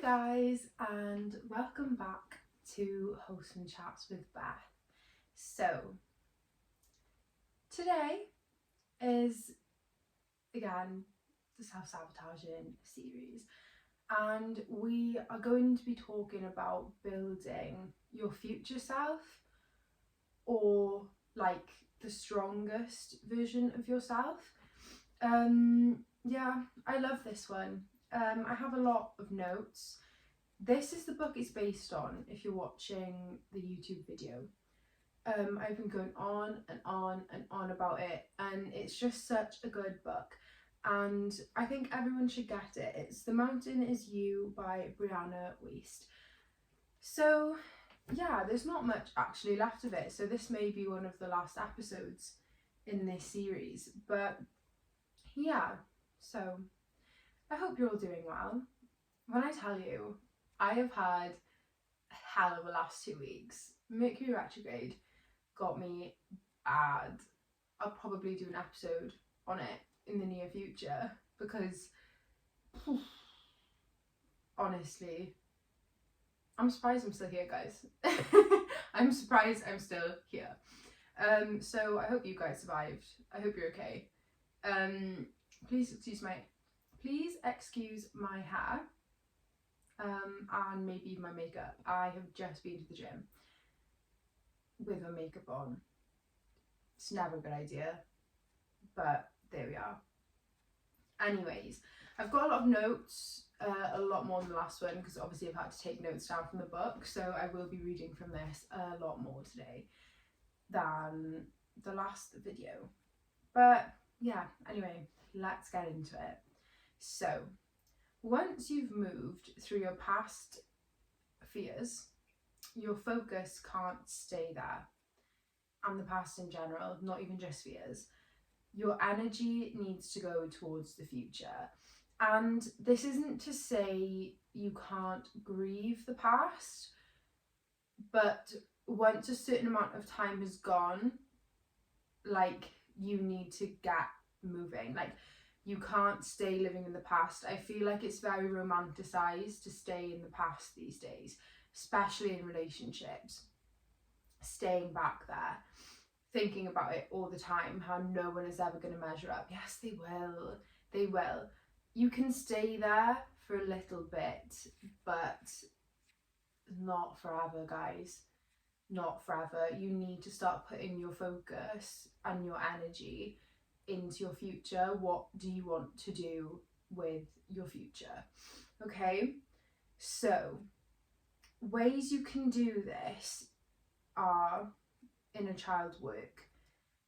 guys, and welcome back to Wholesome Chats with Beth. So, today is again the self-sabotaging series, and we are going to be talking about building your future self, or like the strongest version of yourself. Yeah, I love this one. I have a lot of notes. This is the book it's based on if you're watching the YouTube video. I've been going on and on and on about it, and it's just such a good book, and I think everyone should get it. It's The Mountain Is You by Brianna Wiest. So yeah, there's not much actually left of it, so this may be one of the last episodes in this series, but yeah, so I hope you're all doing well. When I tell you, I have had a hell of a last 2 weeks. Mercury retrograde got me bad. I'll probably do an episode on it in the near future because honestly, I'm surprised I'm still here, guys. I'm surprised I'm still here. So I hope you guys survived. I hope you're okay. Please excuse my hair. And maybe my makeup. I have just been to the gym with my makeup on. It's never a good idea, but there we are. Anyways, I've got a lot of notes, a lot more than the last one, because obviously I've had to take notes down from the book, so I will be reading from this a lot more today than the last video. But yeah, anyway, let's get into it. So, once you've moved through your past fears, your focus can't stay there. And the past in general, not even just fears. Your energy needs to go towards the future. And this isn't to say you can't grieve the past, but once a certain amount of time has gone, like, you need to get moving. Like, you can't stay living in the past. I feel like it's very romanticized to stay in the past these days, especially in relationships. Staying back there, thinking about it all the time, how no one is ever going to measure up. Yes, they will. They will. You can stay there for a little bit, but not forever, guys. Not forever. You need to start putting your focus and your energy into your future. What do you want to do with your future? Okay, so ways you can do this are inner child work.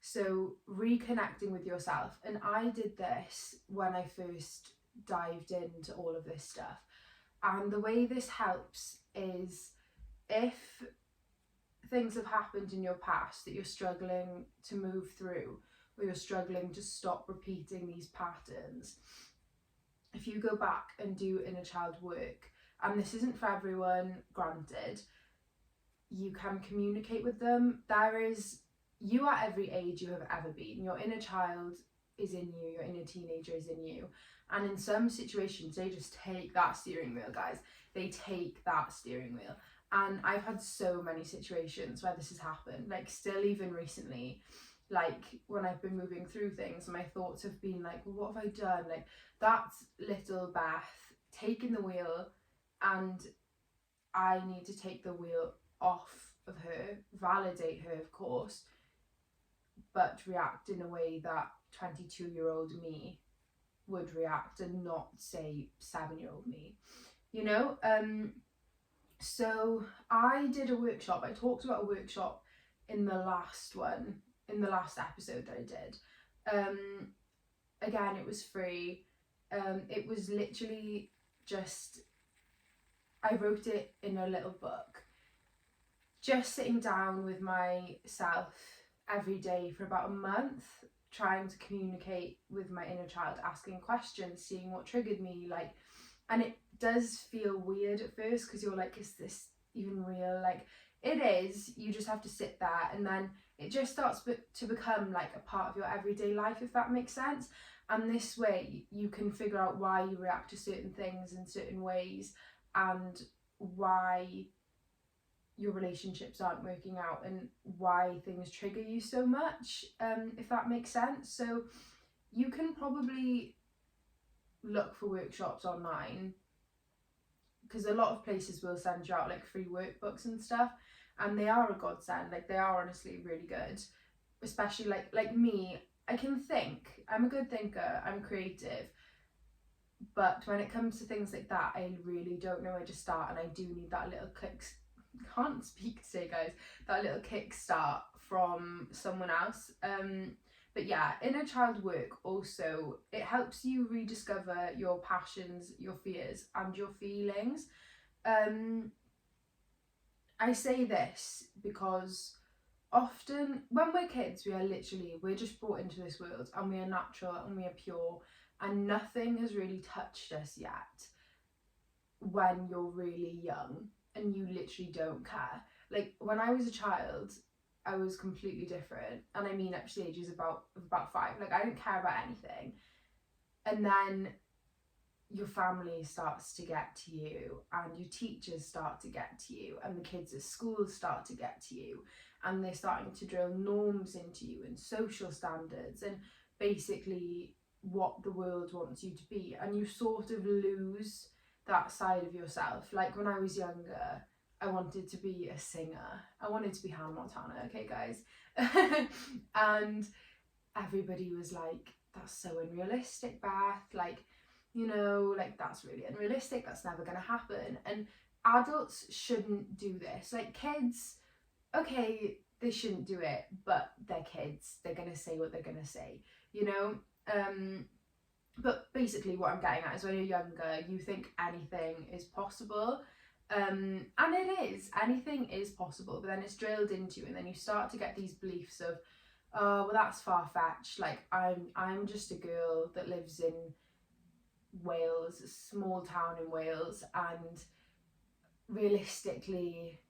So reconnecting with yourself, and I did this when I first dived into all of this stuff, and the way this helps is if things have happened in your past that you're struggling to move through, or you're struggling to stop repeating these patterns, if you go back and do inner child work, and this isn't for everyone, granted, you can communicate with them. You are every age you have ever been. Your inner child is in you, your inner teenager is in you, and in some situations they just take that steering wheel, guys. They take that steering wheel. And I've had so many situations where this has happened, like still even recently, like when I've been moving through things, my thoughts have been like, well, what have I done? Like, that's little Beth taking the wheel, and I need to take the wheel off of her, validate her, of course, but react in a way that 22-year-old me would react, and not say 7-year-old me, you know? So I did a workshop. I talked about a workshop in the last episode that I did. Again, it was free. It was literally just, I wrote it in a little book, just sitting down with myself every day for about a month, trying to communicate with my inner child, asking questions, seeing what triggered me, like, and it does feel weird at first because you're like, is this even real? Like, it is. You just have to sit there, and then it just starts to become like a part of your everyday life, if that makes sense. And this way you can figure out why you react to certain things in certain ways, and why your relationships aren't working out and why things trigger you so much, if that makes sense. So you can probably look for workshops online, because a lot of places will send you out like free workbooks and stuff, and they are a godsend. Like, they are honestly really good, especially like me. I can think, I'm a good thinker, I'm creative, but when it comes to things like that, I really don't know where to start, and I do need that little can't speak today, guys, that little kickstart from someone else. But yeah, inner child work also, it helps you rediscover your passions, your fears, and your feelings. I say this because often when we're kids, we're just brought into this world, and we are natural and we are pure, and nothing has really touched us yet when you're really young and you literally don't care. Like, when I was a child, I was completely different, and I mean up to the ages about 5. Like, I didn't care about anything, and then your family starts to get to you, and your teachers start to get to you, and the kids at school start to get to you, and they're starting to drill norms into you and social standards and basically what the world wants you to be, and you sort of lose that side of yourself. Like, when I was younger, I wanted to be a singer. I wanted to be Hannah Montana, okay, guys? And everybody was like, that's so unrealistic, Beth. Like, you know, like, that's really unrealistic. That's never going to happen. And adults shouldn't do this. Like, kids, okay, they shouldn't do it, but they're kids. They're going to say what they're going to say, you know? But basically what I'm getting at is, when you're younger, you think anything is possible. And it is. Anything is possible, but then it's drilled into you, and then you start to get these beliefs of, oh, well, that's far-fetched. Like, I'm just a girl that lives in Wales, a small town in Wales, and realistically,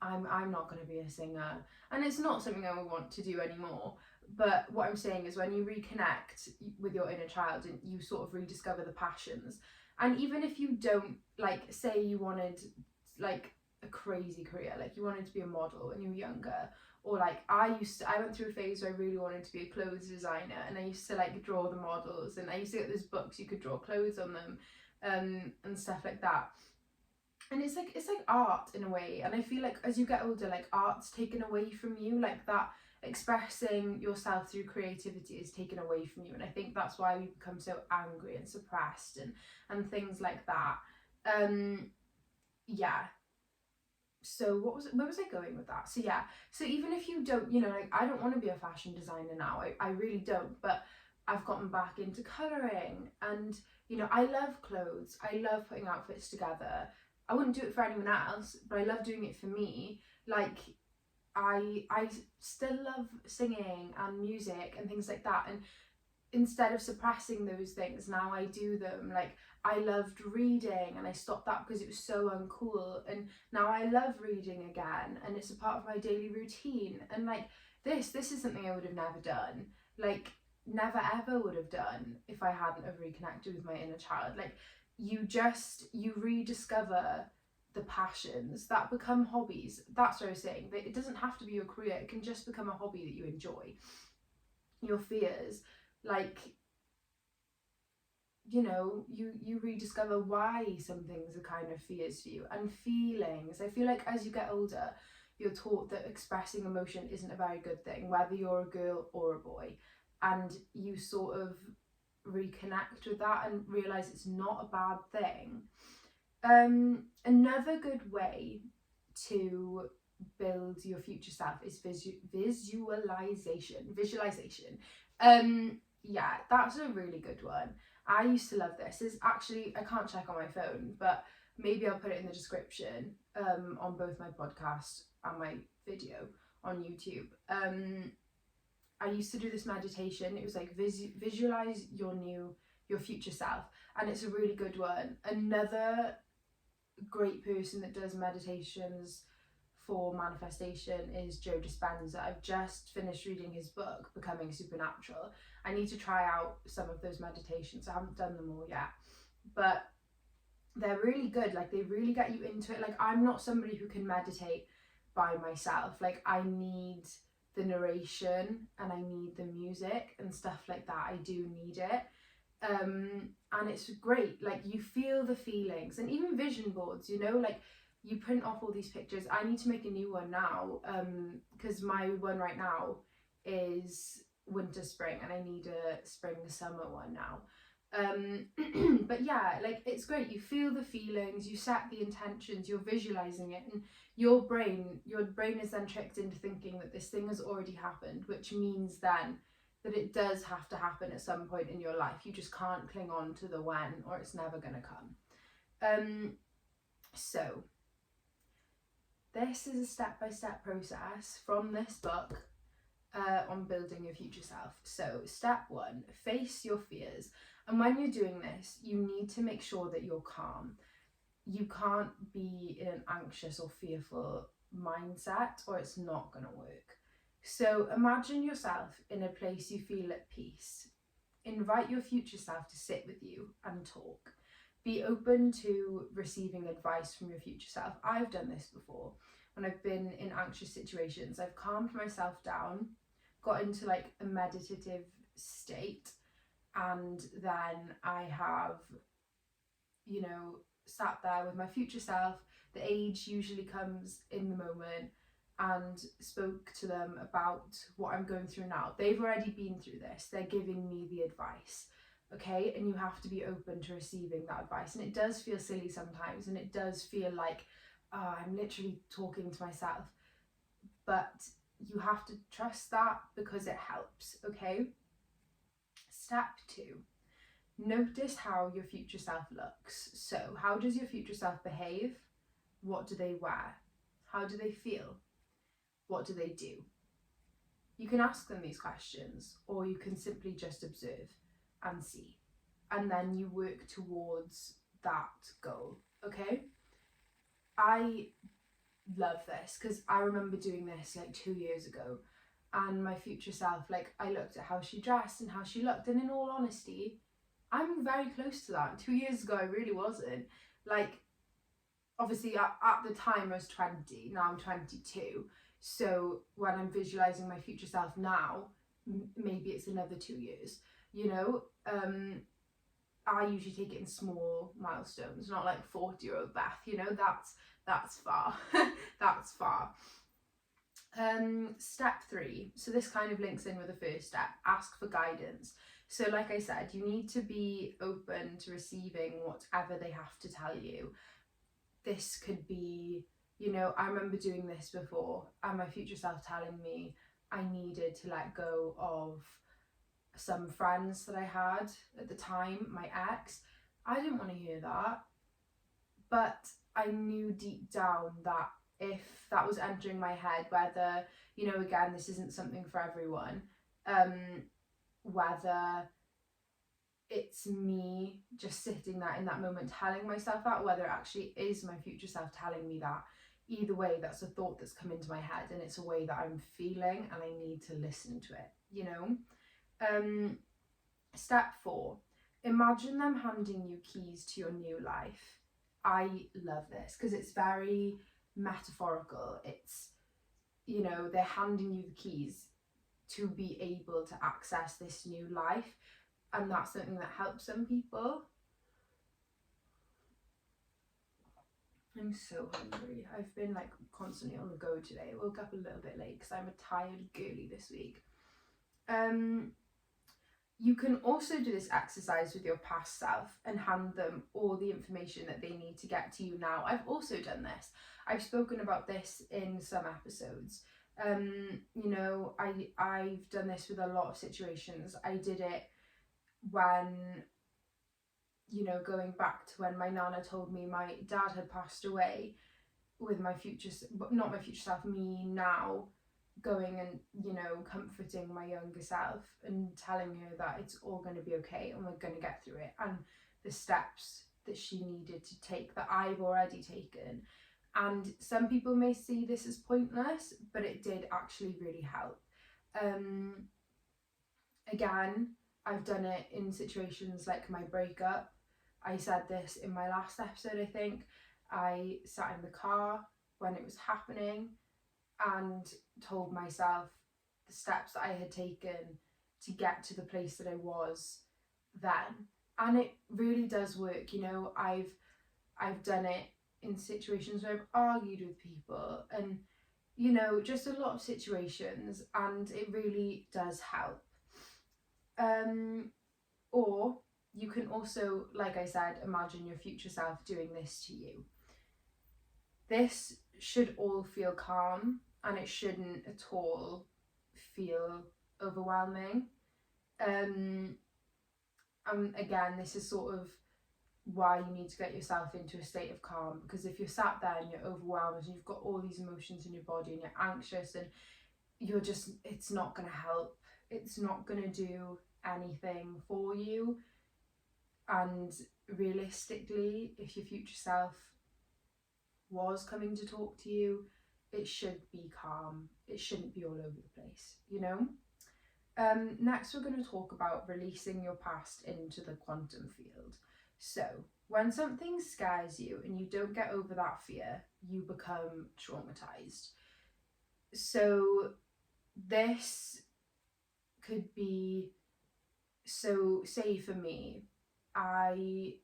I'm not going to be a singer, and it's not something I would want to do anymore. But what I'm saying is, when you reconnect with your inner child and you sort of rediscover the passions, and even if you don't, like, say you wanted like a crazy career, like you wanted to be a model when you were younger, or like I went through a phase where I really wanted to be a clothes designer, and I used to like draw the models, and I used to get those books you could draw clothes on them, and stuff like that. And it's like art in a way, and I feel like as you get older, like, art's taken away from you, like that expressing yourself through creativity is taken away from you, and I think that's why we become so angry and suppressed and things like that. Yeah, so where was I going with that? So yeah, so even if you don't, you know, like, I don't want to be a fashion designer now, I really don't, but I've gotten back into colouring, and you know, I love clothes, I love putting outfits together. I wouldn't do it for anyone else, but I love doing it for me. Like, I still love singing and music and things like that, and instead of suppressing those things, now I do them. Like, I loved reading, and I stopped that because it was so uncool, and now I love reading again, and it's a part of my daily routine. And like, this is something I would have never done, like, never ever would have done, if I hadn't have reconnected with my inner child. Like, you rediscover the passions that become hobbies. That's what I was saying, that it doesn't have to be your career, it can just become a hobby that you enjoy. Your fears, like, you know, you rediscover why some things are kind of fears for you. And feelings, I feel like as you get older, you're taught that expressing emotion isn't a very good thing, whether you're a girl or a boy, and you sort of reconnect with that and realize it's not a bad thing. Another good way to build your future self is visualization. Yeah, that's a really good one. I used to love this. Is actually, I can't check on my phone, but maybe I'll put it in the description, on both my podcast and my video on YouTube. I used to do this meditation. It was like visualize your future self, and it's a really good one. Another great person that does meditations for manifestation is Joe Dispenza. I've just finished reading his book, Becoming Supernatural. I need to try out some of those meditations. I haven't done them all yet, but they're really good. Like, they really get you into it. Like, I'm not somebody who can meditate by myself. Like, I need the narration and I need the music and stuff like that. I do need it. And it's great. Like, you feel the feelings, and even vision boards, you know, like, you print off all these pictures. I need to make a new one now, because my one right now is winter spring, and I need a spring summer one now. But yeah, like, it's great. You feel the feelings, you set the intentions, you're visualizing it, and your brain is then tricked into thinking that this thing has already happened, which means then that it does have to happen at some point in your life. You just can't cling on to the when, or it's never going to come. So this is a step-by-step process from this book on building your future self. So step 1, face your fears. And when you're doing this, you need to make sure that you're calm. You can't be in an anxious or fearful mindset, or it's not going to work. So imagine yourself in a place you feel at peace. Invite your future self to sit with you and talk. Be open to receiving advice from your future self. I've done this before. When I've been in anxious situations, I've calmed myself down, got into like a meditative state, and then I have, you know, sat there with my future self. The age usually comes in the moment, and spoke to them about what I'm going through now. They've already been through this. They're giving me the advice. Okay, and you have to be open to receiving that advice. And it does feel silly sometimes, and it does feel like, oh, I'm literally talking to myself. But you have to trust that, because it helps. Okay. Step 2. Notice how your future self looks. So, how does your future self behave? What do they wear? How do they feel? What do they do? You can ask them these questions, or you can simply just observe and see. And then you work towards that goal, okay? I love this because I remember doing this like 2 years ago, and my future self, like, I looked at how she dressed and how she looked, and in all honesty, I'm very close to that. 2 years ago, I really wasn't. Like, obviously at the time I was 20, now I'm 22. So when I'm visualizing my future self now, maybe it's another 2 years, you know? I usually take it in small milestones, not like 40-year-old Beth, you know, that's far. That's far. Step 3. So this kind of links in with the first step. Ask for guidance. So like I said, you need to be open to receiving whatever they have to tell you. This could be, you know, I remember doing this before, and my future self telling me I needed to let go of some friends that I had at the time, my ex. I didn't want to hear that, but I knew deep down that if that was entering my head, whether, you know, again, this isn't something for everyone, whether it's me just sitting there in that moment telling myself that, whether it actually is my future self telling me that, either way, that's a thought that's come into my head, and it's a way that I'm feeling, and I need to listen to it, you know. Step 4. Imagine them handing you keys to your new life. I love this because it's very metaphorical. It's, you know, they're handing you the keys to be able to access this new life, and that's something that helps some people. I'm so hungry. I've been like constantly on the go today. I woke up a little bit late because I'm a tired girly this week. You can also do this exercise with your past self and hand them all the information that they need to get to you now. I've also done this. I've spoken about this in some episodes. You know, I've done this with a lot of situations. I did it when, you know, going back to when my nana told me my dad had passed away, with my future, not my future self, me now, going and, you know, comforting my younger self and telling her that it's all going to be okay and we're going to get through it, and the steps that she needed to take that I've already taken. And some people may see this as pointless, but it did actually really help. Again, I've done it in situations like my breakup. I said this in my last episode, I think. I sat in the car when it was happening and told myself the steps that I had taken to get to the place that I was then. And it really does work. You know, I've done it in situations where I've argued with people and, you know, just a lot of situations, and it really does help. Or you can also, like I said, imagine your future self doing this to you. This should all feel calm, and it shouldn't at all feel overwhelming. And again, this is sort of why you need to get yourself into a state of calm, because if you're sat there and you're overwhelmed and you've got all these emotions in your body and you're anxious and you're just, it's not going to help. It's not going to do anything for you. And realistically, if your future self was coming to talk to you, it should be calm. It shouldn't be all over the place, you know? Next, we're going to talk about releasing your past into the quantum field. So, when something scares you and you don't get over that fear, you become traumatized. So, this could be, so say for me, I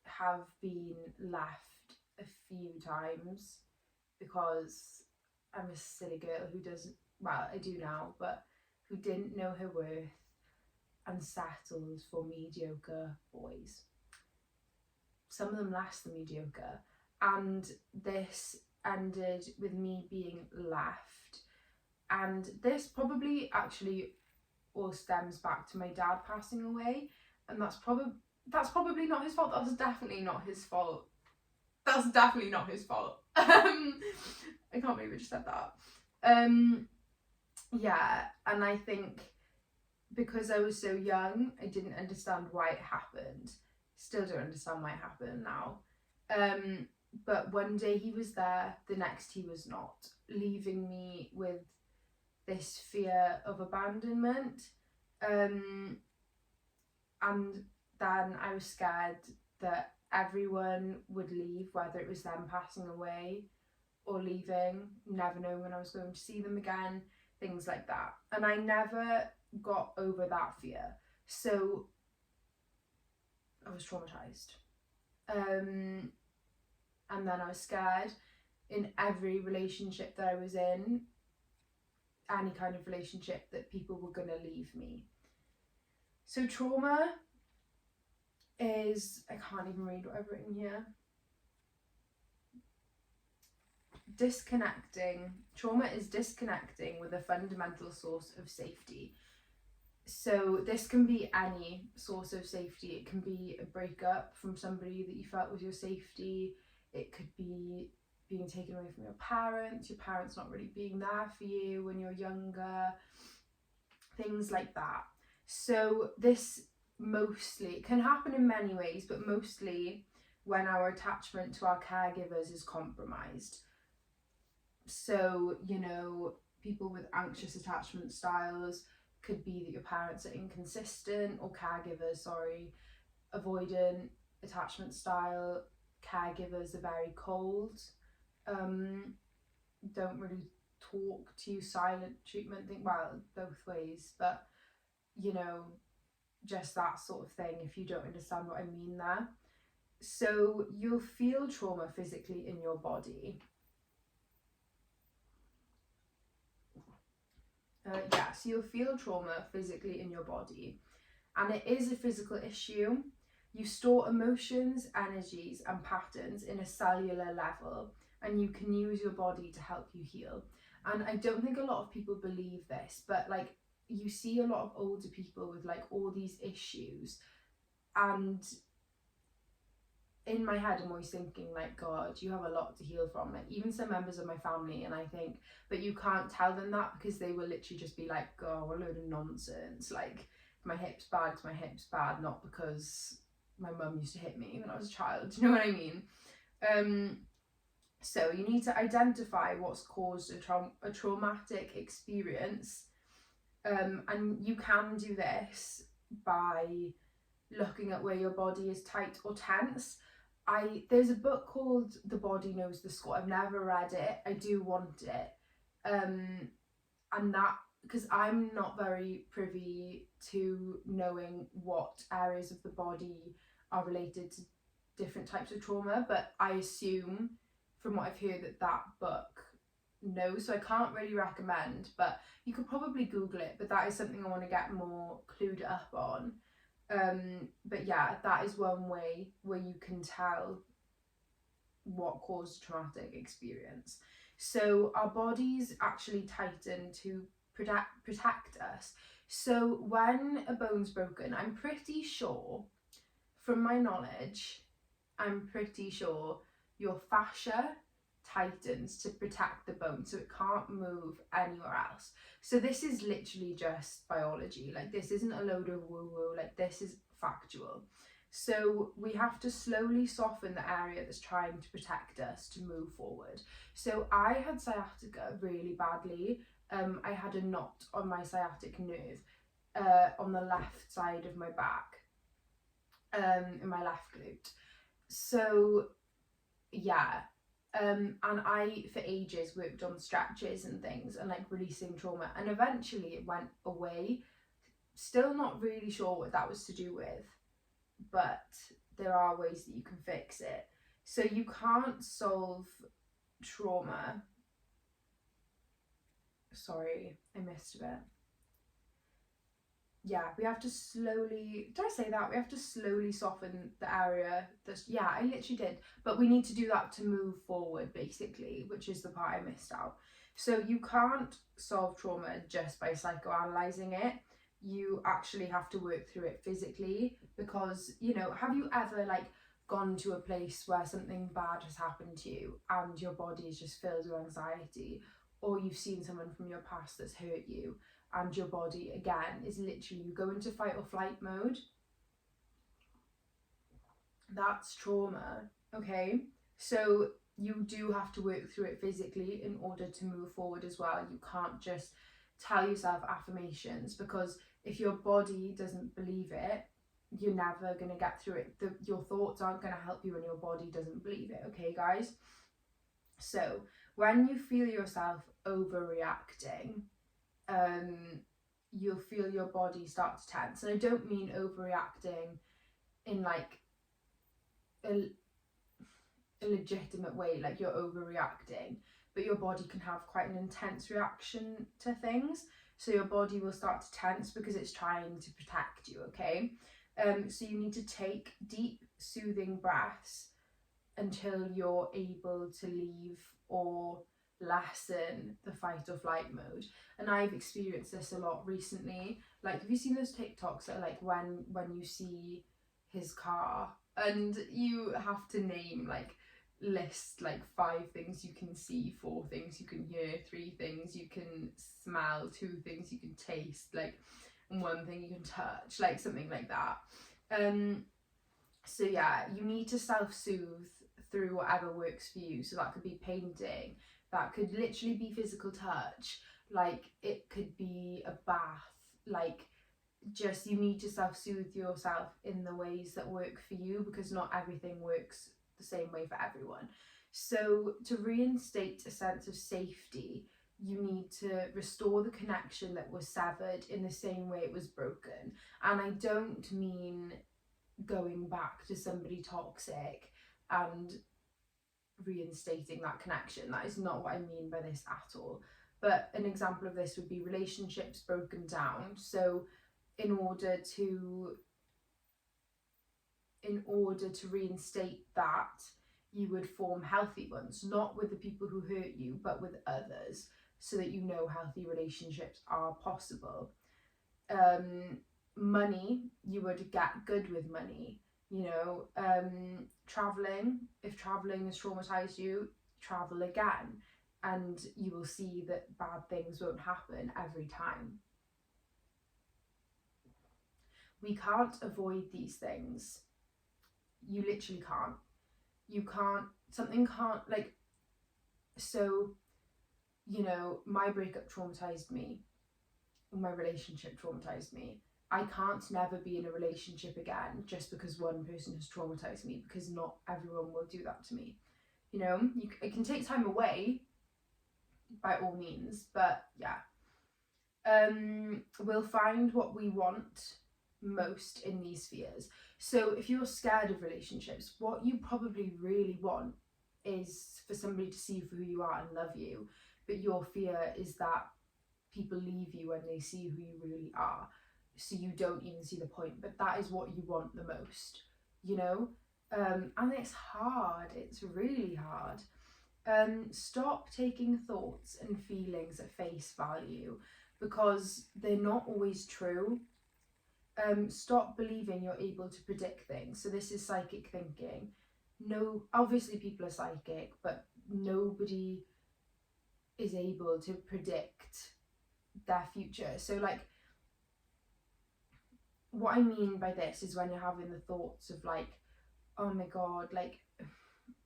have been left a few times because I'm a silly girl who doesn't, well, I do now, but who didn't know her worth and settled for mediocre boys. Some of them less than mediocre. And this ended with me being left. And this probably actually all stems back to my dad passing away. And that's probably not his fault. That's definitely not his fault. That's definitely not his fault. I can't believe I just said that. Yeah, and I think because I was so young, I didn't understand why it happened. Still don't understand why it happened now. But one day he was there, the next he was not, leaving me with this fear of abandonment. And then I was scared that everyone would leave, whether it was them passing away or leaving, never knowing when I was going to see them again, things like that. And I never got over that fear. So I was traumatized. And then I was scared in every relationship that I was in, any kind of relationship, that people were going to leave me. So trauma is, I can't even read what I've written here. Trauma is disconnecting with a fundamental source of safety. So this can be any source of safety. It can be a breakup from somebody that you felt was your safety. It could be being taken away from your parents not really being there for you when you're younger, things like that. So this mostly can happen in many ways, but mostly when our attachment to our caregivers is compromised. So, you know, people with anxious attachment styles, could be that your parents are inconsistent, or caregivers, avoidant attachment style, caregivers are very cold, don't really talk to you, silent treatment, well, both ways, but you know, just that sort of thing, if you don't understand what I mean there. So you'll feel trauma physically in your body. So you'll feel trauma physically in your body, and it is a physical issue. You store emotions, energies, and patterns in a cellular level, and you can use your body to help you heal. And I don't think a lot of people believe this, but like, you see a lot of older people with like all these issues, and in my head I'm always thinking like, God, you have a lot to heal from. Like, even some members of my family, and I think, but you can't tell them that, because they will literally just be like, oh, what a load of nonsense, like, my hip's bad because my hip's bad, not because my mum used to hit me when I was a child. Do you know what I mean? So you need to identify what's caused a traumatic experience, and you can do this by looking at where your body is tight or tense. There's a book called The Body Knows the Score. I've never read it. I do want it. And that, because I'm not very privy to knowing what areas of the body are related to different types of trauma, but I assume from what I've heard that book knows, so I can't really recommend, but you could probably Google it, but that is something I want to get more clued up on. But yeah, that is one way where you can tell what caused a traumatic experience. So our bodies actually tighten to protect us. So when a bone's broken, I'm pretty sure, from my knowledge, I'm pretty sure your fascia tightens to protect the bone so it can't move anywhere else. So this is literally just biology. Like, this isn't a load of woo-woo, like, this is factual. So we have to slowly soften the area that's trying to protect us to move forward. So I had sciatica really badly. I had a knot on my sciatic nerve on the left side of my back, in my left glute. So yeah, and I for ages worked on stretches and things and like releasing trauma, and eventually it went away. Still not really sure what that was to do with, but there are ways that you can fix it. So you can't solve trauma. Sorry, I missed a bit. Yeah, we have to slowly, did I say that? We have to slowly soften the area. Yeah, I literally did. But we need to do that to move forward, basically, which is the part I missed out. So you can't solve trauma just by psychoanalyzing it. You actually have to work through it physically, because, you know, have you ever like gone to a place where something bad has happened to you and your body is just filled with anxiety, or you've seen someone from your past that's hurt you, and your body again is literally, you go into fight or flight mode? That's trauma, okay? So you do have to work through it physically in order to move forward as well. You can't just tell yourself affirmations, because if your body doesn't believe it, you're never going to get through it. Your thoughts aren't going to help you when your body doesn't believe it, okay, guys? So when you feel yourself overreacting, you'll feel your body start to tense. And I don't mean overreacting in like a legitimate way, like you're overreacting, but your body can have quite an intense reaction to things. So your body will start to tense because it's trying to protect you, okay? So you need to take deep, soothing breaths until you're able to leave or lessen the fight or flight mode. And I've experienced this a lot recently. Like, have you seen those TikToks that are like when you see his car and you have to name, like, list like 5 things you can see, 4 things you can hear, 3 things you can smell, 2 things you can taste, like, and 1 thing you can touch, like something like that. So yeah, you need to self-soothe through whatever works for you. So that could be painting, that could literally be physical touch, like it could be a bath, like, just, you need to self-soothe yourself in the ways that work for you, because not everything works the same way for everyone. So to reinstate a sense of safety, you need to restore the connection that was severed in the same way it was broken. And I don't mean going back to somebody toxic and reinstating that connection. That is not what I mean by this at all. But an example of this would be relationships broken down. So in order to reinstate that, you would form healthy ones, not with the people who hurt you, but with others, so that you know healthy relationships are possible. Money, you would get good with money, you know. Traveling, if traveling has traumatized you, travel again, and you will see that bad things won't happen every time. We can't avoid these things. You literally can't. You can't, something can't, like, so, you know, my breakup traumatized me, my relationship traumatized me. I can't never be in a relationship again just because one person has traumatized me, because not everyone will do that to me. You know, it can take time away by all means, but yeah. We'll find what we want most in these spheres. So if you're scared of relationships, what you probably really want is for somebody to see you for who you are and love you, but your fear is that people leave you when they see who you really are, so you don't even see the point. But that is what you want the most, you know. And it's hard, it's really hard. Stop taking thoughts and feelings at face value, because they're not always true. Stop believing you're able to predict things. So this is psychic thinking. No, obviously people are psychic, but nobody is able to predict their future. So like, what I mean by this is when you're having the thoughts of like, oh my god, like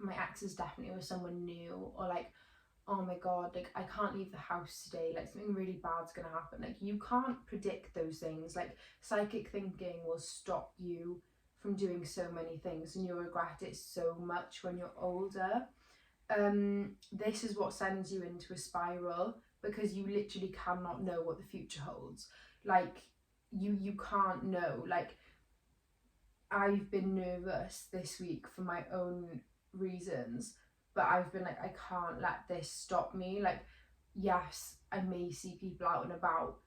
my ex is definitely with someone new, or like, oh my god, like I can't leave the house today, like something really bad's gonna happen. Like, you can't predict those things. Like, psychic thinking will stop you from doing so many things, and you'll regret it so much when you're older. This is what sends you into a spiral, because you literally cannot know what the future holds. Like, you can't know. Like, I've been nervous this week for my own reasons, but I've been like, I can't let this stop me. Like, yes, I may see people out and about,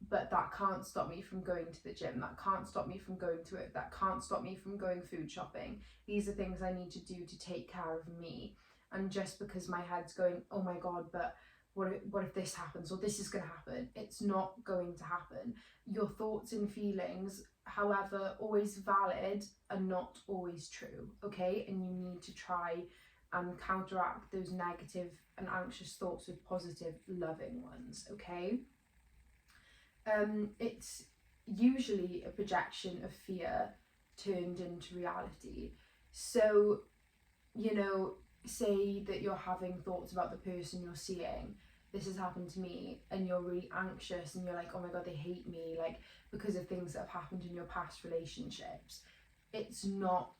but that can't stop me from going to the gym. That can't stop me from going to it. That can't stop me from going food shopping. These are things I need to do to take care of me. And just because my head's going, oh my god, but what if this happens, or this is going to happen, it's not going to happen. Your thoughts and feelings, however, always valid, are not always true, okay? And you need to try and counteract those negative and anxious thoughts with positive, loving ones, okay? It's usually a projection of fear turned into reality. So, you know, say that you're having thoughts about the person you're seeing. This has happened to me, and you're really anxious, and you're like, oh my god, they hate me, like, because of things that have happened in your past relationships. It's not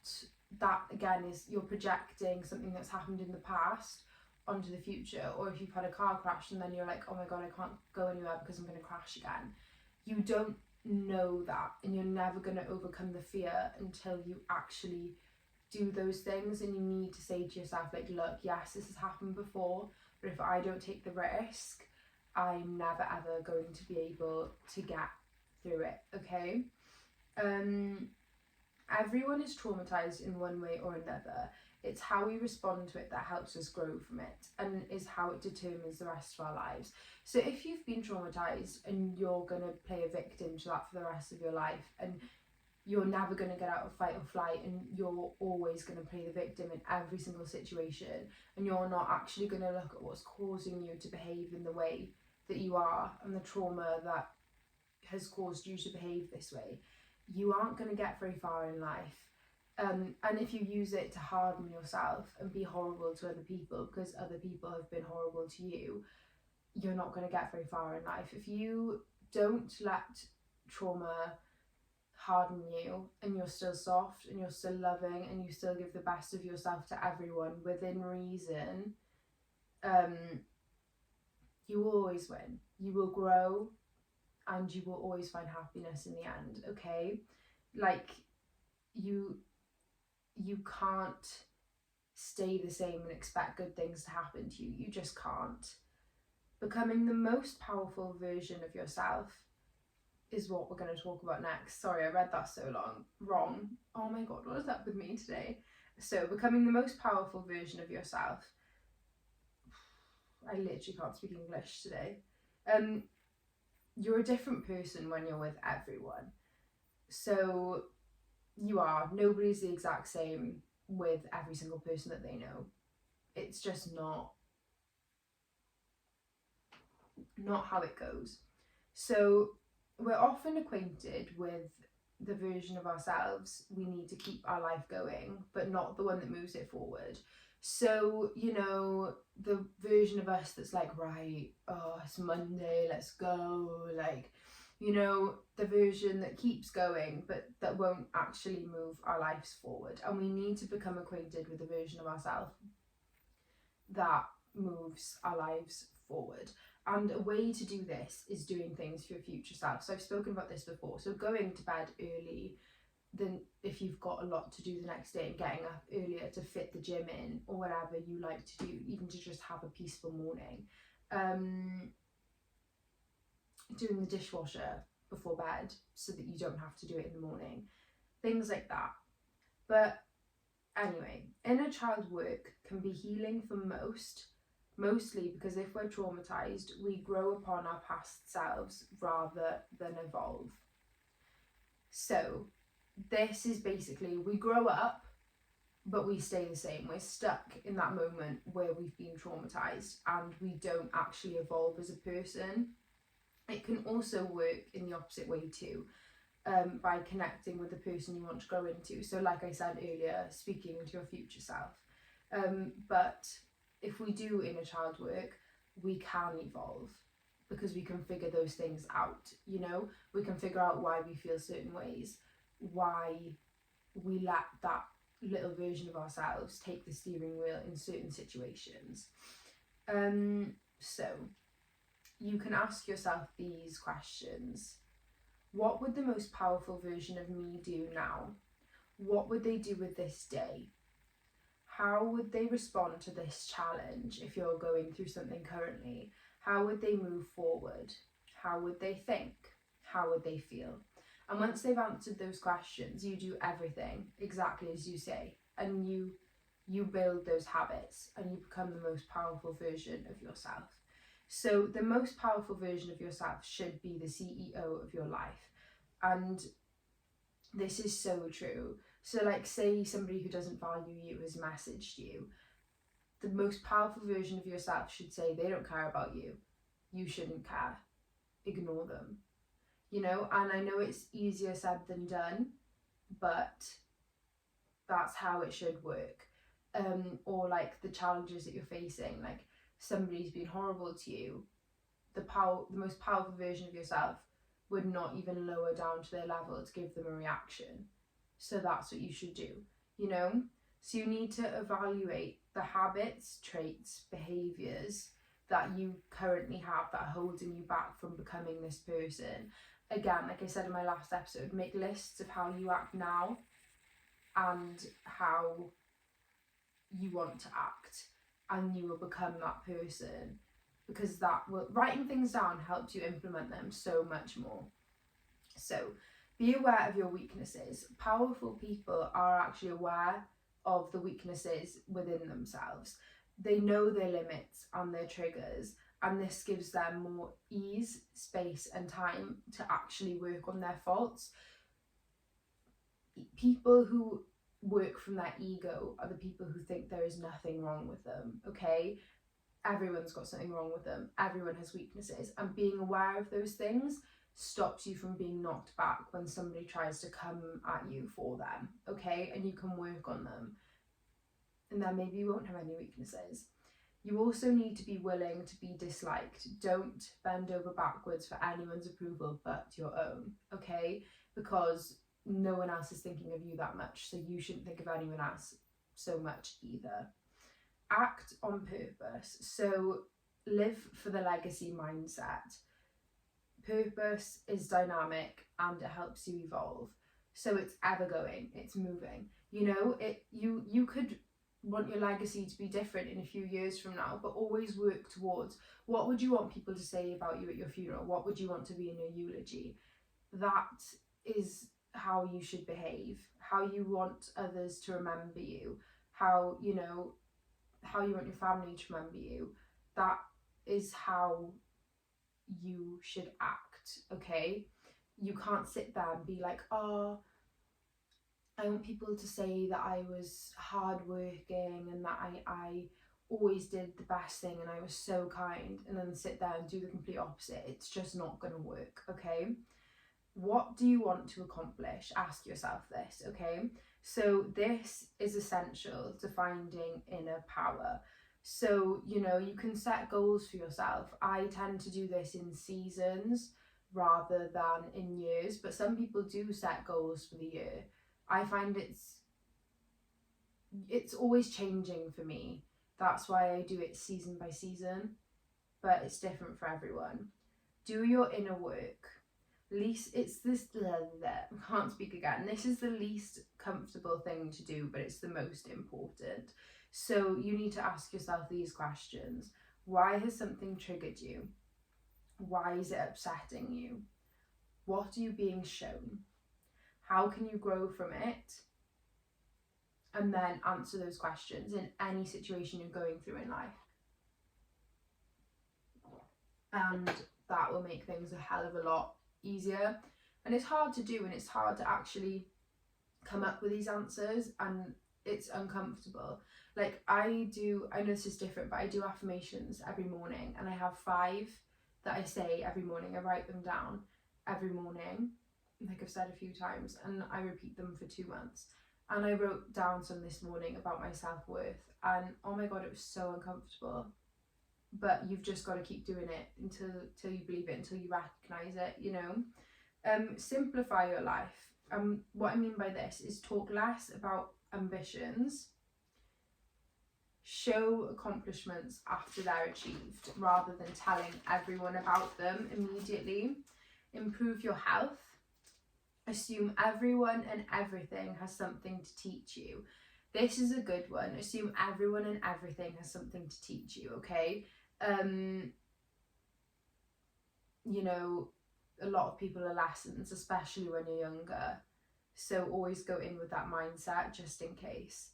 that, again, is you're projecting something that's happened in the past onto the future. Or if you've had a car crash and then you're like, oh my god, I can't go anywhere because I'm going to crash again. You don't know that, and you're never going to overcome the fear until you actually do those things. And you need to say to yourself, like, look, yes, this has happened before, but if I don't take the risk, I'm never ever going to be able to get through it, okay? Everyone is traumatized in one way or another. It's how we respond to it that helps us grow from it, and is how it determines the rest of our lives. So if you've been traumatized and you're going to play a victim to that for the rest of your life, and you're never going to get out of fight or flight, and you're always going to play the victim in every single situation, and you're not actually going to look at what's causing you to behave in the way that you are, and the trauma that has caused you to behave this way, you aren't going to get very far in life. And if you use it to harden yourself and be horrible to other people because other people have been horrible to you, you're not going to get very far in life. If you don't let trauma harden you, and you're still soft, and you're still loving, and you still give the best of yourself to everyone within reason, you will always win. You will grow, and you will always find happiness in the end, okay? Like, you can't stay the same and expect good things to happen to you. You just can't. Becoming the most powerful version of yourself is what we're going to talk about next. Sorry, I read that so wrong. Oh my god, what is up with me today? So, becoming the most powerful version of yourself. I literally can't speak English today. You're a different person when you're with everyone. So you are. Nobody's the exact same with every single person that they know. It's just not how it goes. So we're often acquainted with the version of ourselves we need to keep our life going, but not the one that moves it forward. So, you know, the version of us that's like, right, oh, it's Monday, let's go, like, you know, the version that keeps going but that won't actually move our lives forward. And we need to become acquainted with the version of ourselves that moves our lives forward. And a way to do this is doing things for your future self. So I've spoken about this before. So going to bed early, then if you've got a lot to do the next day, and getting up earlier to fit the gym in, or whatever you like to do, even to just have a peaceful morning. Doing the dishwasher before bed so that you don't have to do it in the morning. Things like that. But anyway, inner child work can be healing for mostly because if we're traumatized, we grow upon our past selves rather than evolve. So this is basically, we grow up, but we stay the same. We're stuck in that moment where we've been traumatized and we don't actually evolve as a person. It can also work in the opposite way too, by connecting with the person you want to grow into. So like I said earlier, speaking into your future self. But if we do inner child work, we can evolve because we can figure those things out, you know? We can figure out why we feel certain ways, why we let that little version of ourselves take the steering wheel in certain situations. So you can ask yourself these questions. What would the most powerful version of me do now? What would they do with this day? How would they respond to this challenge if you're going through something currently? How would they move forward? How would they think? How would they feel? And once they've answered those questions, you do everything exactly as you say, and you build those habits and you become the most powerful version of yourself. So the most powerful version of yourself should be the CEO of your life. And this is so true. So like, say somebody who doesn't value you has messaged you. The most powerful version of yourself should say, they don't care about you. You shouldn't care. Ignore them. You know, and I know it's easier said than done, but that's how it should work. Or like the challenges that you're facing, like somebody's been horrible to you, the most powerful version of yourself would not even lower down to their level to give them a reaction. So that's what you should do, you know? So you need to evaluate the habits, traits, behaviours that you currently have that are holding you back from becoming this person. Again, like I said in my last episode, make lists of how you act now and how you want to act, and you will become that person, because that will, writing things down helps you implement them so much more. So be aware of your weaknesses. Powerful people are actually aware of the weaknesses within themselves. They know their limits and their triggers, and this gives them more ease, space and time to actually work on their faults. People who work from their ego are the people who think there is nothing wrong with them, okay? Everyone's got something wrong with them. Everyone has weaknesses, and being aware of those things stops you from being knocked back when somebody tries to come at you for them, okay? And you can work on them, and then maybe you won't have any weaknesses. You also need to be willing to be disliked. Don't bend over backwards for anyone's approval but your own, okay? Because no one else is thinking of you that much, so you shouldn't think of anyone else so much either. Act on purpose. So live for the legacy mindset. Purpose is dynamic and it helps you evolve. So it's ever going, it's moving. You know, you could want your legacy to be different in a few years from now, but always work towards, what would you want people to say about you at your funeral? What would you want to be in your eulogy? That is how you should behave, how you want others to remember you, how you want your family to remember you. That is how you should act, okay? You can't sit there and be like, oh, I want people to say that I was hardworking and that I always did the best thing and I was so kind, and then sit there and do the complete opposite. It's just not going to work, okay? What do you want to accomplish? Ask yourself this, okay? So this is essential to finding inner power. So, you can set goals for yourself. I tend to do this in seasons. rather than in years. But some people do set goals for the year. I find it's always changing for me. That's why I do it season by season, but it's different for everyone. Do your inner work. It's this can't speak again. This is the least comfortable thing to do, but it's the most important. So you need to ask yourself these questions. Why has something triggered you? Why is it upsetting you? What are you being shown? How can you grow from it? And then answer those questions in any situation you're going through in life. And that will make things a hell of a lot easier. And it's hard to do, and it's hard to actually come up with these answers, and it's uncomfortable. Like I know this is different, but I do affirmations every morning, and I have 5 that I say every morning. I write them down every morning, like I've said a few times, and I repeat them for 2 months. And I wrote down some this morning about my self-worth, and oh my god, it was so uncomfortable. But you've just got to keep doing it until you believe it, until you recognize it, you know. Simplify your life. What I mean by this is talk less about ambitions, show accomplishments after they're achieved rather than telling everyone about them immediately. Improve your health. Assume everyone and everything has something to teach you. This is a good one. Assume everyone and everything has something to teach you, okay? You know, a lot of people are lessons, especially when you're younger. So always go in with that mindset just in case.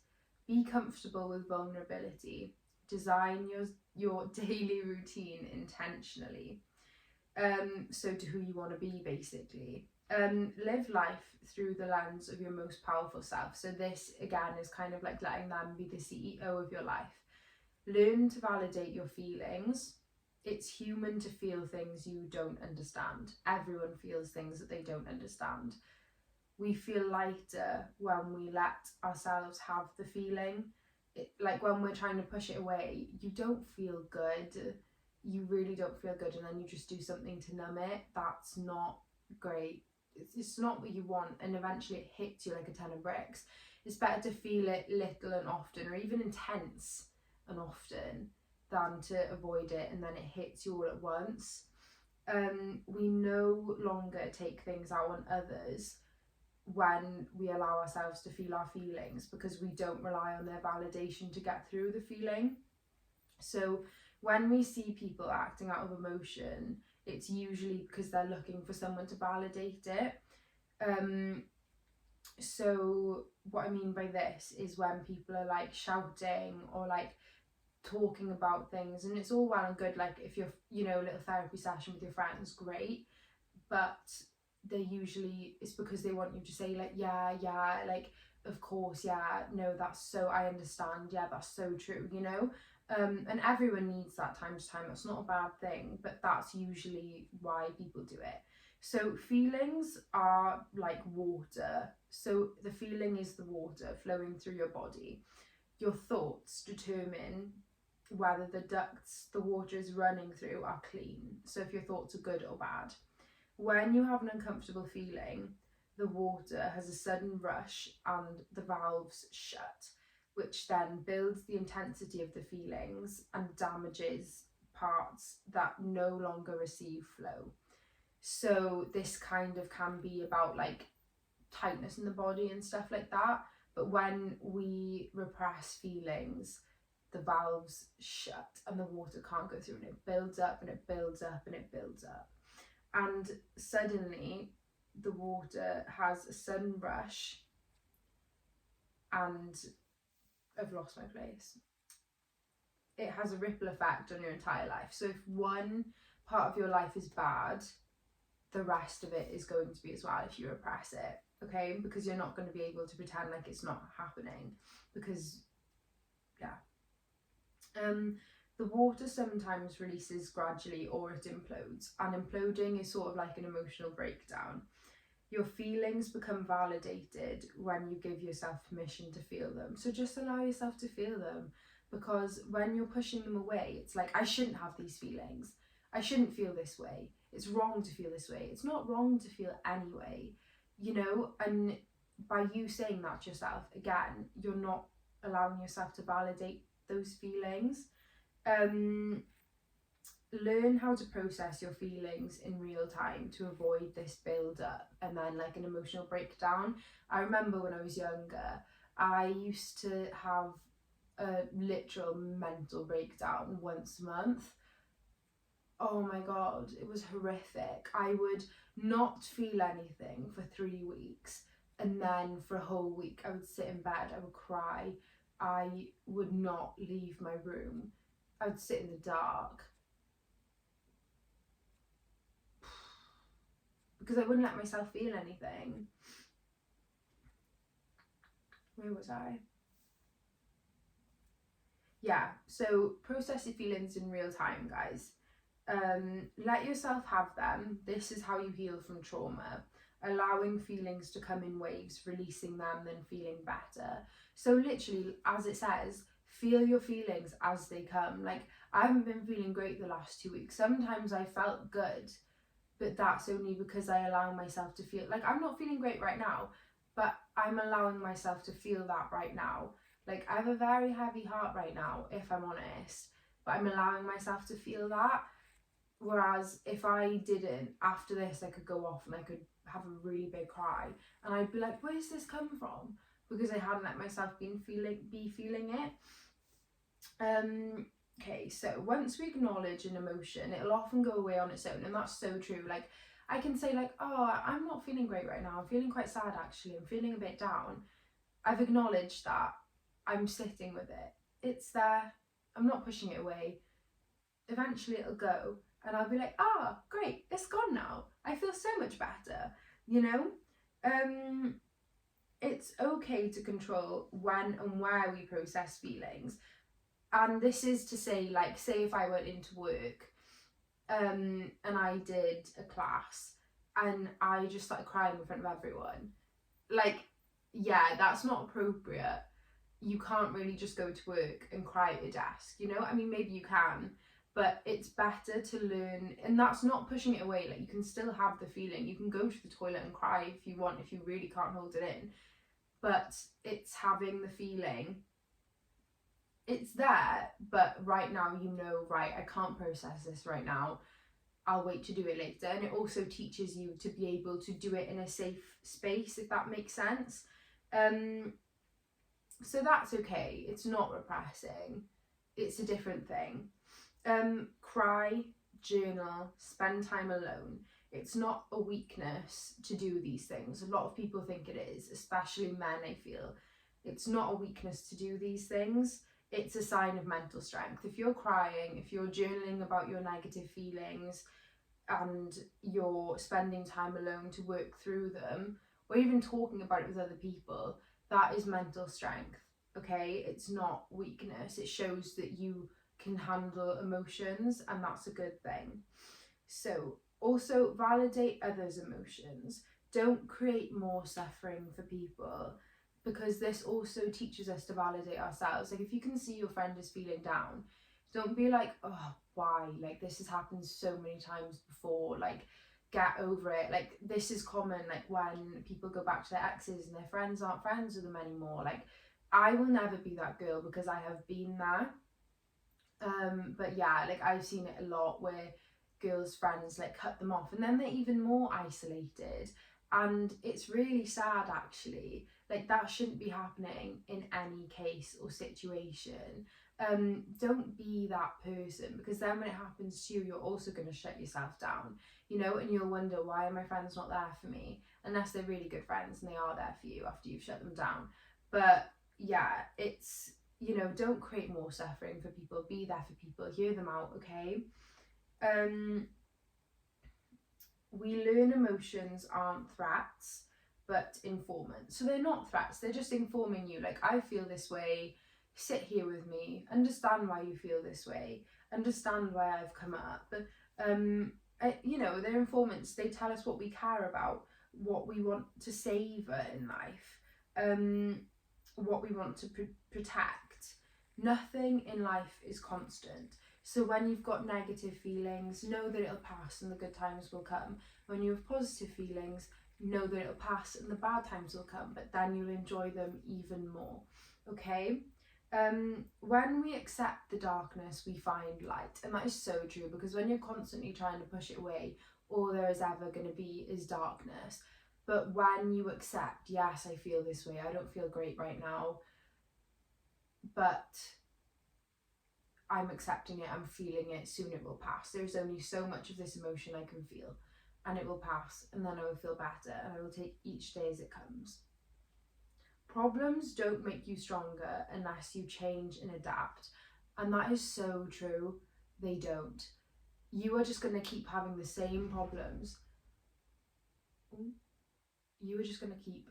Be comfortable with vulnerability. Design your daily routine intentionally. So to who you want to be, basically. Live life through the lens of your most powerful self. So this again is kind of like letting them be the CEO of your life. Learn to validate your feelings. It's human to feel things you don't understand. Everyone feels things that they don't understand. We feel lighter when we let ourselves have the feeling. Like when we're trying to push it away, you don't feel good. You really don't feel good, and then you just do something to numb it. That's not great. It's not what you want, and eventually it hits you like a ton of bricks. It's better to feel it little and often, or even intense and often, than to avoid it and then it hits you all at once. We no longer take things out on others when we allow ourselves to feel our feelings, because we don't rely on their validation to get through the feeling. So when we see people acting out of emotion, it's usually because they're looking for someone to validate it. So what I mean by this is when people are like shouting or like talking about things, and it's all well and good, like if you're, you know, a little therapy session with your friends, great, but it's because they want you to say like yeah, like of course, yeah, no, that's so, I understand, yeah, that's so true, you know. And everyone needs that time to time. That's not a bad thing, but that's usually why people do it. So feelings are like water. So the feeling is the water flowing through your body. Your thoughts determine whether the ducts the water is running through are clean. So if your thoughts are good or bad. When you have an uncomfortable feeling, the water has a sudden rush and the valves shut, which then builds the intensity of the feelings and damages parts that no longer receive flow. So this kind of can be about like tightness in the body and stuff like that. But when we repress feelings, the valves shut and the water can't go through, and it builds up and it builds up and it builds up. And suddenly the water has a sudden rush, and I've lost my place. It has a ripple effect on your entire life. So if one part of your life is bad, the rest of it is going to be as well if you repress it, okay? Because you're not going to be able to pretend like it's not happening, because, yeah. The water sometimes releases gradually or it implodes, and imploding is sort of like an emotional breakdown. Your feelings become validated when you give yourself permission to feel them. So just allow yourself to feel them, because when you're pushing them away, it's like, I shouldn't have these feelings. I shouldn't feel this way. it's wrong to feel this way. It's not wrong to feel anyway, you know. And by you saying that to yourself, again, you're not allowing yourself to validate those feelings. Learn how to process your feelings in real time to avoid this build up and then like an emotional breakdown. I remember when I was younger, I used to have a literal mental breakdown once a month. Oh my god, it was horrific. I would not feel anything for 3 weeks, and then for a whole week I would sit in bed, I would cry, I would not leave my room, I would sit in the dark because I wouldn't let myself feel anything. Where was I? Yeah, so process your feelings in real time, guys. Let yourself have them. This is how you heal from trauma. Allowing feelings to come in waves, releasing them, then feeling better. So literally, as it says, feel your feelings as they come. Like, I haven't been feeling great the last 2 weeks. Sometimes I felt good, but that's only because I allow myself to feel, like, I'm not feeling great right now, but I'm allowing myself to feel that right now. Like, I have a very heavy heart right now, if I'm honest, but I'm allowing myself to feel that. Whereas if I didn't, after this I could go off and I could have a really big cry and I'd be like, where's this come from? Because I hadn't let myself be feeling it. Okay, so once we acknowledge an emotion, it'll often go away on its own, and that's so true. Like, I can say like, oh, I'm not feeling great right now, I'm feeling quite sad actually, I'm feeling a bit down. I've acknowledged that, I'm sitting with it, it's there, I'm not pushing it away. Eventually it'll go and I'll be like, ah, great, it's gone now, I feel so much better, you know. It's okay to control when and where we process feelings. And this is to say, like, say if I went into work and I did a class and I just started crying in front of everyone, like, yeah, that's not appropriate. You can't really just go to work and cry at your desk, you know. I mean, maybe you can, but it's better to learn, and that's not pushing it away. Like, you can still have the feeling, you can go to the toilet and cry if you want, if you really can't hold it in, but it's having the feeling, it's there, but right now, you know, right, I can't process this right now, I'll wait to do it later. And it also teaches you to be able to do it in a safe space, if that makes sense. So that's okay, it's not repressing, it's a different thing. Cry, journal, spend time alone. It's not a weakness to do these things. A lot of people think it is, especially men, I feel. It's not a weakness to do these things. It's a sign of mental strength. If you're crying, if you're journaling about your negative feelings and you're spending time alone to work through them, or even talking about it with other people, that is mental strength, okay? It's not weakness. It shows that you can handle emotions, and that's a good thing. So also validate others' emotions. Don't create more suffering for people, because this also teaches us to validate ourselves. Like, if you can see your friend is feeling down, don't be like, oh, why? Like, this has happened so many times before. Like, get over it. Like, this is common, like, when people go back to their exes and their friends aren't friends with them anymore. Like, I will never be that girl because I have been there. But yeah, like, I've seen it a lot where girls' friends like cut them off and then they're even more isolated, and it's really sad actually. Like, that shouldn't be happening in any case or situation. Don't be that person, because then when it happens to you, you're also going to shut yourself down, you know, and you'll wonder, why are my friends not there for me? Unless they're really good friends and they are there for you after you've shut them down. But yeah, it's, you know, don't create more suffering for people. Be there for people, hear them out, okay? We learn emotions aren't threats but informants. So they're not threats, they're just informing you, like, I feel this way, sit here with me, understand why you feel this way, understand why I've come up. You know, they're informants. They tell us what we care about, what we want to savour in life, what we want to protect. Nothing in life is constant. So when you've got negative feelings, know that it'll pass and the good times will come. When you have positive feelings, know that it'll pass and the bad times will come, but then you'll enjoy them even more. Okay? When we accept the darkness, we find light. And that is so true, because when you're constantly trying to push it away, all there is ever going to be is darkness. But when you accept, yes, I feel this way, I don't feel great right now, but I'm accepting it, I'm feeling it, soon it will pass. There's only so much of this emotion I can feel, and it will pass, and then I will feel better, and I will take each day as it comes. Problems don't make you stronger unless you change and adapt. And that is so true. They don't. You are just going to keep having the same problems. You are just going to keep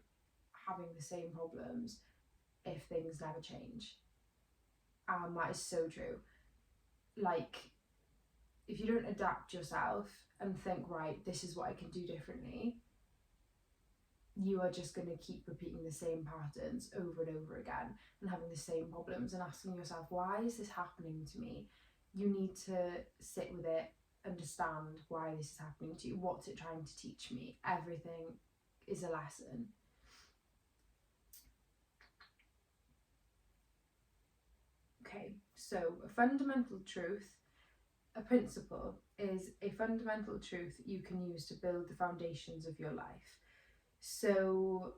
having the same problems if things never change. And that is so true. Like, if you don't adapt yourself and think, right, this is what I can do differently, you are just going to keep repeating the same patterns over and over again and having the same problems and asking yourself, why is this happening to me? You need to sit with it, understand why this is happening to you, what's it trying to teach me. Everything is a lesson. Okay, so a fundamental truth, a principle, is a fundamental truth you can use to build the foundations of your life. So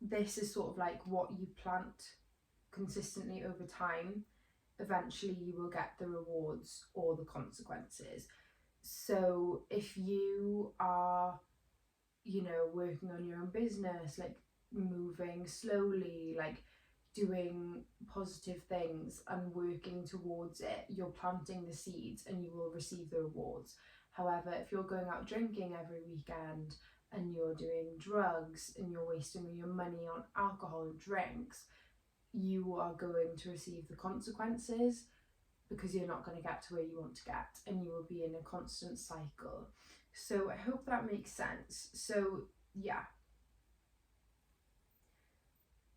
this is sort of like what you plant consistently over time. Eventually you will get the rewards or the consequences. So if you are, working on your own business, like moving slowly, like doing positive things and working towards it, you're planting the seeds and you will receive the rewards. However, if you're going out drinking every weekend and you're doing drugs and you're wasting your money on alcohol and drinks, you are going to receive the consequences, because you're not going to get to where you want to get, and you will be in a constant cycle. So I hope that makes sense. So yeah,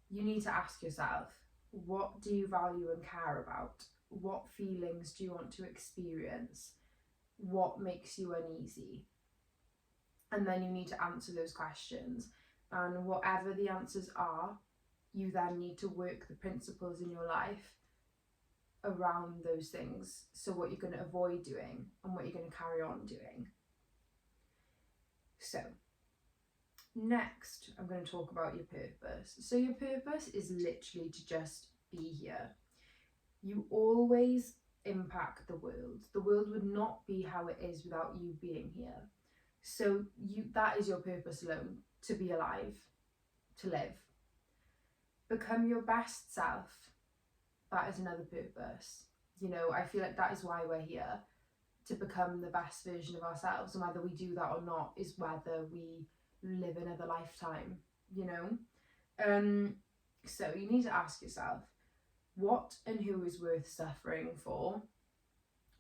you need to ask yourself, what do you value and care about? What feelings do you want to experience? What makes you uneasy? And then you need to answer those questions. And whatever the answers are, you then need to work the principles in your life around those things. So what you're going to avoid doing and what you're going to carry on doing. So next, I'm going to talk about your purpose. So your purpose is literally to just be here. You always impact the world. The world would not be how it is without you being here. So that is your purpose alone, to be alive, to live. Become your best self. That is another purpose. I feel like that is why we're here, to become the best version of ourselves. And whether we do that or not is whether we live another lifetime, So you need to ask yourself, what and who is worth suffering for?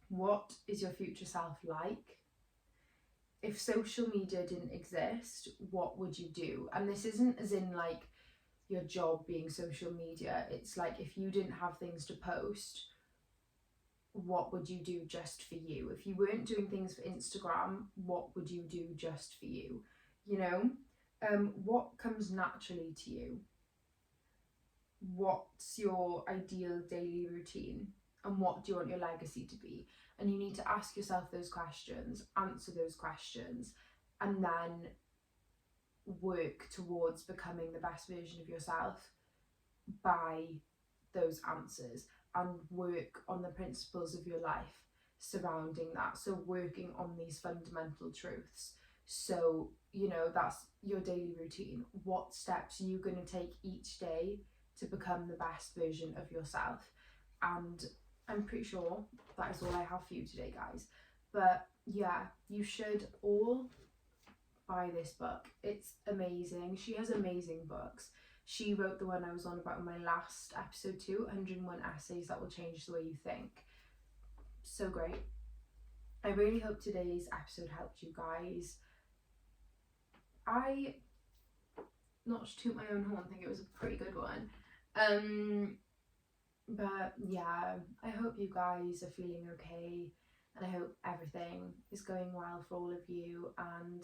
What is your future self like? If social media didn't exist, what would you do? And this isn't as in like your job being social media. It's like, if you didn't have things to post, what would you do just for you? If you weren't doing things for Instagram, what would you do just for you? What comes naturally to you? What's your ideal daily routine? And what do you want your legacy to be? And you need to ask yourself those questions, answer those questions, and then work towards becoming the best version of yourself by those answers, and work on the principles of your life surrounding that. So working on these fundamental truths. So, that's your daily routine. What steps are you going to take each day to become the best version of yourself? And I'm pretty sure that is all I have for you today, guys. But yeah, you should all buy this book. It's amazing. She has amazing books. She wrote the one I was on about in my last episode too, 101 Essays That Will Change the Way You Think. So great. I really hope today's episode helped you guys. Not to toot my own horn, I think it was a pretty good one. But yeah, I hope you guys are feeling okay, and I hope everything is going well for all of you, and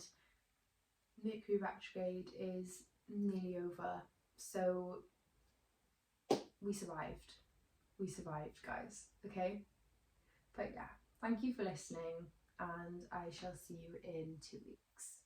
Mercury retrograde is nearly over, so we survived. We survived, guys, okay? But yeah, thank you for listening, and I shall see you in 2 weeks.